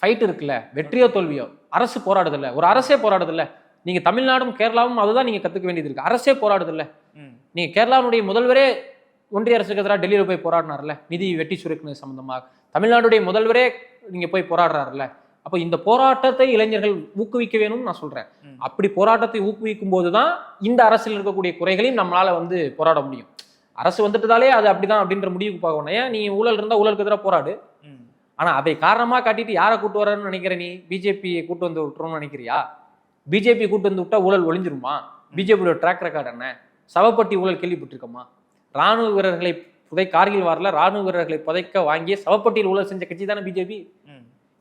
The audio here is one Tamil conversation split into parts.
ஃபைட் இருக்குல்ல, வெற்றியோ தோல்வியோ, அரசு போராடுது இல்ல, ஒரு அரசே போராடுது இல்ல. நீங்க தமிழ்நாடும் கேரளாவும் அதுதான் நீங்க கத்துக்க வேண்டியது இருக்கு. அரசே போராடுது இல்ல. நீங்க கேரளாவுடைய முதல்வரே ஒன்றிய அரசுக்கு எதிராக டெல்லியில போய் போராடினார்ல, நிதி வெட்டி சுருக்குனது சம்பந்தமாக. தமிழ்நாடுடைய முதல்வரே நீங்க போய் போராடுறாருல்ல. அப்ப இந்த போராட்டத்தை இளைஞர்கள் ஊக்குவிக்க வேணும்னு நான் சொல்றேன். அப்படி போராட்டத்தை ஊக்குவிக்கும் போதுதான் இந்த அரசில் இருக்கக்கூடிய குறைகளையும் நம்மளால வந்து போராட முடியும். அரசு வந்துட்டதாலே அது அப்படிதான் அப்படின்ற முடிவுக்கு போகணும். ஏன் நீ ஊழல் இருந்தா ஊழலுக்கு எதிராக போராடு. ஆனா அதை காரணமா காட்டிட்டு யாரை கூட்டு வரன்னு நினைக்கிற நீ? பிஜேபியை கூட்டு வந்து விட்டுறோம்னு நினைக்கிறியா? பிஜேபி கூட்டு வந்து விட்டா ஊழல் ஒளிஞ்சிருமா? பிஜேபியோட ட்ராக் ரெக்கார்டு என்ன? சவப்பட்டி ஊழல் கேள்விப்பட்டிருக்கோமா? ராணுவ வீரர்களை கார்கில் வாரில் ராணுவ வீரர்களை புதைக்க வாங்கிய சவப்பட்டியில் ஊழல் செஞ்ச கட்சி தானே பிஜேபி.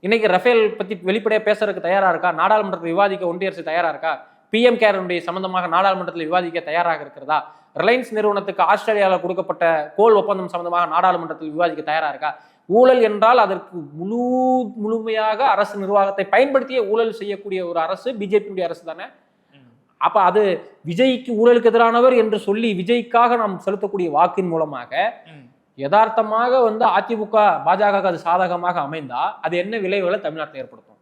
இன்னைக்கு ரஃபேல் பத்தி வெளிப்படையா பேசுறதுக்கு தயாரா இருக்கா? நாடாளுமன்றத்தில் விவாதிக்க ஒன்றிய அரசு தயாரா இருக்கா? பிஎம் கேருடைய சம்பந்தமாக நாடாளுமன்றத்தில் விவாதிக்க தயாராக இருக்கிறதா? ரிலையன்ஸ் நிறுவனத்துக்கு ஆஸ்திரேலியாவில் கொடுக்கப்பட்ட கோல் ஒப்பந்தம் சம்பந்தமாக நாடாளுமன்றத்தில் விவாதிக்க தயாரா இருக்கா? ஊழல் என்றால் அதற்கு முழுமையாக அரசு நிர்வாகத்தை பயன்படுத்திய ஊழல் செய்யக்கூடிய ஒரு அரசு பிஜேபியுடைய அரசு தானே. அப்ப அது விஜய்க்கு ஊழலுக்கு எதிரானவர் என்று சொல்லி விஜய்க்காக நாம் செலுத்தக்கூடிய வாக்கின் மூலமாக யதார்த்தமாக வந்து அதிமுக பாஜக அது சாதகமாக அமைந்தா அது என்ன விளைவுகளை தமிழ்நாட்டில் ஏற்படுத்தும்?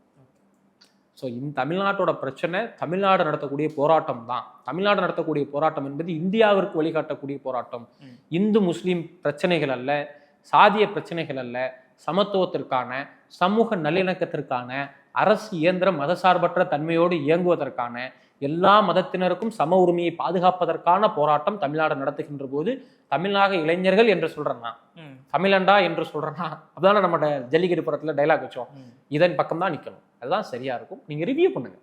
ஸோ இந்த தமிழ்நாட்டோட பிரச்சனை தமிழ்நாடு நடத்தக்கூடிய போராட்டம் தான். தமிழ்நாடு நடத்தக்கூடிய போராட்டம் என்பது இந்தியாவிற்கு வழிகாட்டக்கூடிய போராட்டம். இந்து முஸ்லீம் பிரச்சனைகள் அல்ல, சாதிய பிரச்சனைகள் அல்ல, சமத்துவத்திற்கான சமூக நல்லிணக்கத்திற்கான அரசு இயந்திர மதசார்பற்ற தன்மையோடு இயங்குவதற்கான எல்லா மதத்தினருக்கும் சம உரிமையை பாதுகாப்பதற்கான போராட்டம் தமிழ்நாடு நடத்துகின்ற போது தமிழக இளைஞர்கள் என்று சொல்றேன்னா, தமிழண்டா என்று சொல்றேன்னா, அப்படிதானே நம்ம ஜல்லிக்கட்டு படத்துல டைலாக் வச்சோம். இதன் பக்கம் தான் நிக்கணும். அதுதான் சரியா இருக்கும். நீங்க ரிவ்யூ பண்ணுங்க.